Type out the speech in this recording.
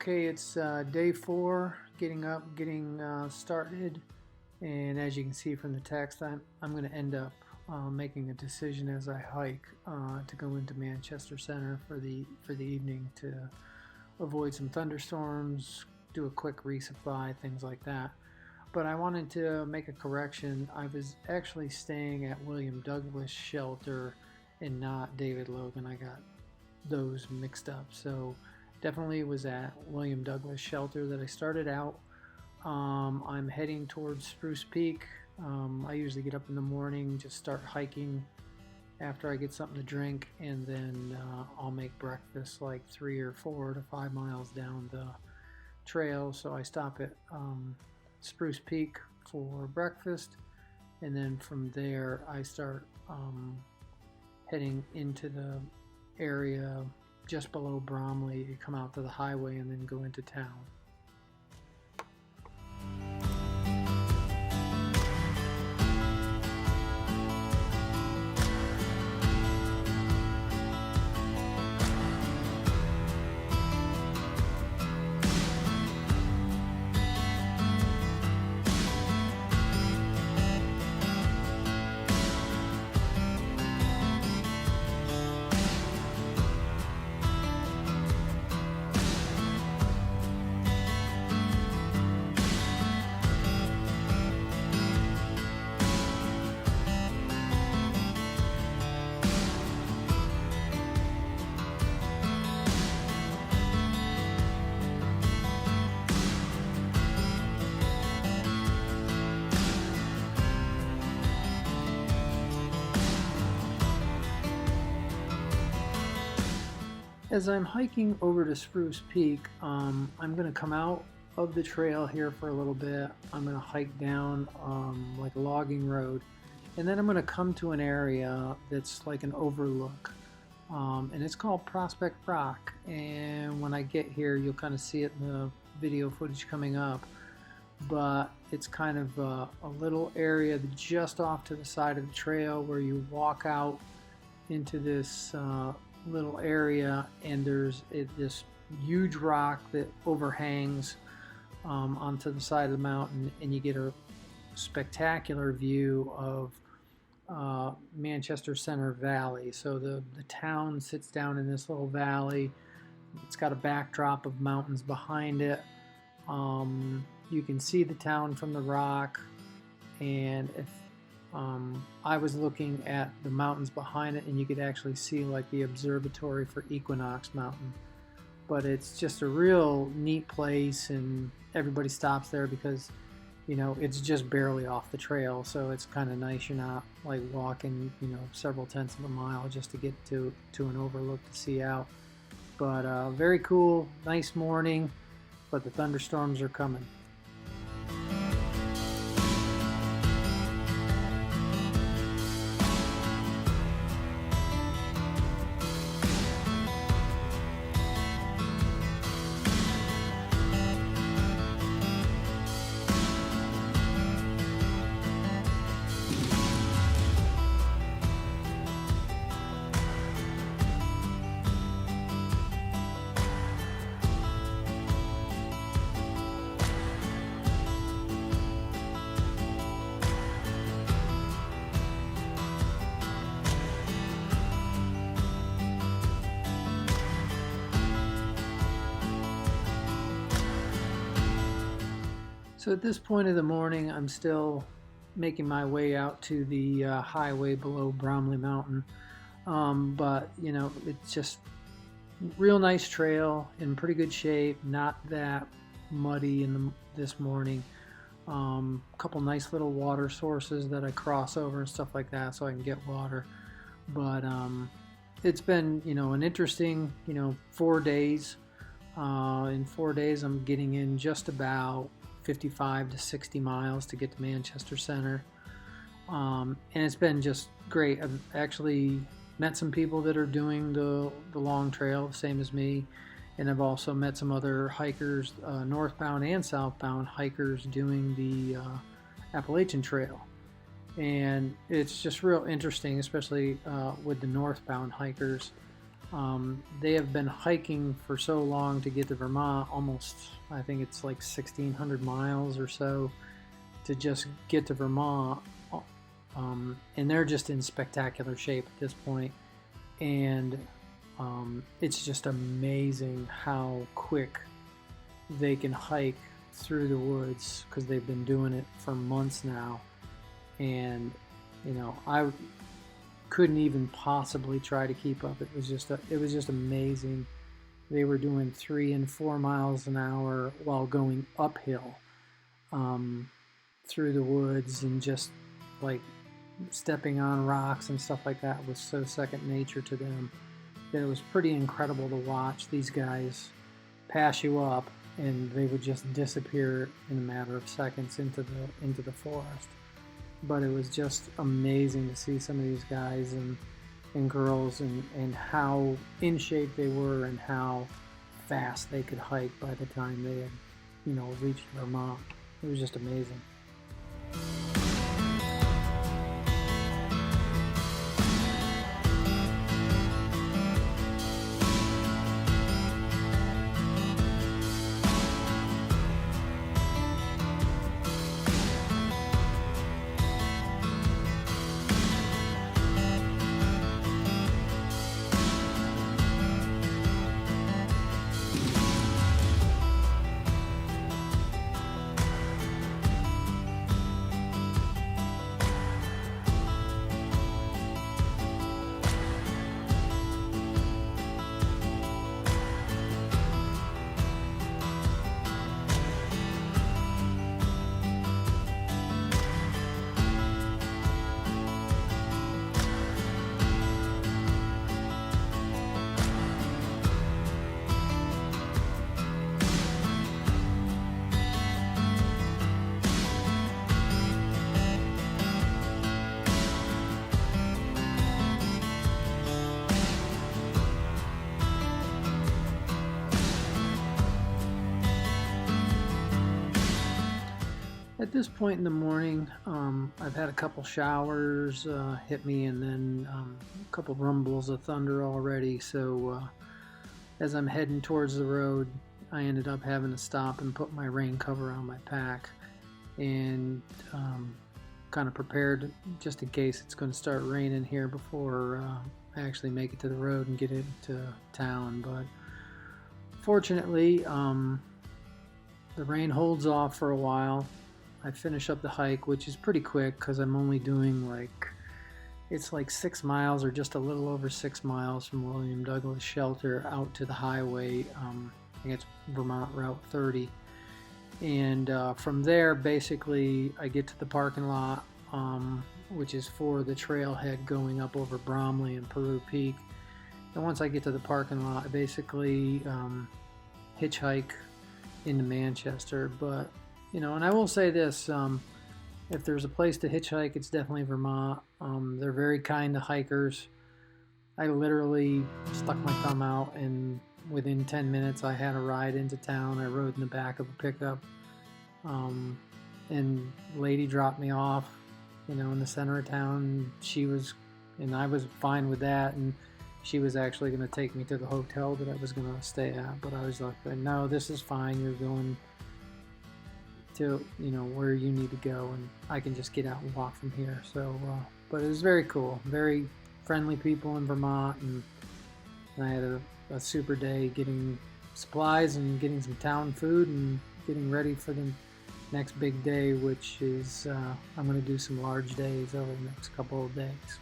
Okay, it's day 4, getting up, getting started, and as you can see from the text, I'm going to end up making a decision as I hike to go into Manchester Center for the evening to avoid some thunderstorms, do a quick resupply, things like that. But I wanted to make a correction. I was actually staying at William Douglas Shelter and not David Logan. I got those mixed up. So definitely was at William Douglas Shelter that I started out. I'm heading towards Spruce Peak. I usually get up in the morning, just start hiking after I get something to drink, and then I'll make breakfast like 3 or 4 to 5 miles down the trail. So I stop at Spruce Peak for breakfast, and then from there I start heading into the area just below Bromley. You come out to the highway and then go into town. As I'm hiking over to Spruce Peak, I'm going to come out of the trail here for a little bit. I'm going to hike down like a logging road, and then I'm going to come to an area that's like an overlook, and it's called Prospect Rock. And when I get here, you'll kind of see it in the video footage coming up, but it's kind of a little area just off to the side of the trail where you walk out into this little area, and there's this huge rock that overhangs onto the side of the mountain, and you get a spectacular view of Manchester Center Valley. So the town sits down in this little valley. It's got a backdrop of mountains behind it. You can see the town from the rock, and if I was looking at the mountains behind it, and you could actually see like the observatory for Equinox Mountain. But it's just a real neat place, and everybody stops there because, you know, it's just barely off the trail, so it's kind of nice. You're not like walking, you know, several tenths of a mile just to get to an overlook to see out. But very cool, nice morning, but the thunderstorms are coming. So at this point of the morning, I'm still making my way out to the highway below Bromley Mountain. But, you know, it's just real nice trail, in pretty good shape, not that muddy this morning. A couple nice little water sources that I cross over and stuff like that so I can get water. But it's been, you know, an interesting, 4 days. In 4 days, I'm getting in just about 55 to 60 miles to get to Manchester Center, and it's been just great. I've actually met some people that are doing the long trail, same as me, and I've also met some other hikers, northbound and southbound hikers, doing the Appalachian Trail, and it's just real interesting, especially with the northbound hikers. They have been hiking for so long to get to Vermont, almost, I think it's like 1,600 miles or so to just get to Vermont. And they're just in spectacular shape at this point. And it's just amazing how quick they can hike through the woods, because they've been doing it for months now. And I couldn't even possibly try to keep up. It was just amazing. They were doing 3 and 4 miles an hour while going uphill through the woods, and just like stepping on rocks and stuff like that was so second nature to them that it was pretty incredible to watch these guys pass you up, and they would just disappear in a matter of seconds into the forest. But it was just amazing to see some of these guys and girls and how in shape they were and how fast they could hike by the time they had reached Vermont. It was just amazing. At this point in the morning, I've had a couple showers hit me, and then a couple rumbles of thunder already. So as I'm heading towards the road, I ended up having to stop and put my rain cover on my pack, and kind of prepared just in case it's going to start raining here before I actually make it to the road and get into town. But fortunately, the rain holds off for a while. I finish up the hike, which is pretty quick because I'm only doing it's like 6 miles or just a little over 6 miles from William Douglas Shelter out to the highway. I think it's Vermont Route 30. And from there, basically, I get to the parking lot, which is for the trailhead going up over Bromley and Peru Peak. And once I get to the parking lot, I basically hitchhike into Manchester. But and I will say this, if there's a place to hitchhike, it's definitely Vermont. They're very kind to hikers. I literally stuck my thumb out, and within 10 minutes I had a ride into town. I rode in the back of a pickup, and lady dropped me off, in the center of town. And I was fine with that, and she was actually going to take me to the hotel that I was going to stay at. But I was like, no, this is fine. You're going to where you need to go, and I can just get out and walk from here. So but it was very cool, very friendly people in Vermont, and I had a super day getting supplies and getting some town food and getting ready for the next big day, which is I'm going to do some large days over the next couple of days.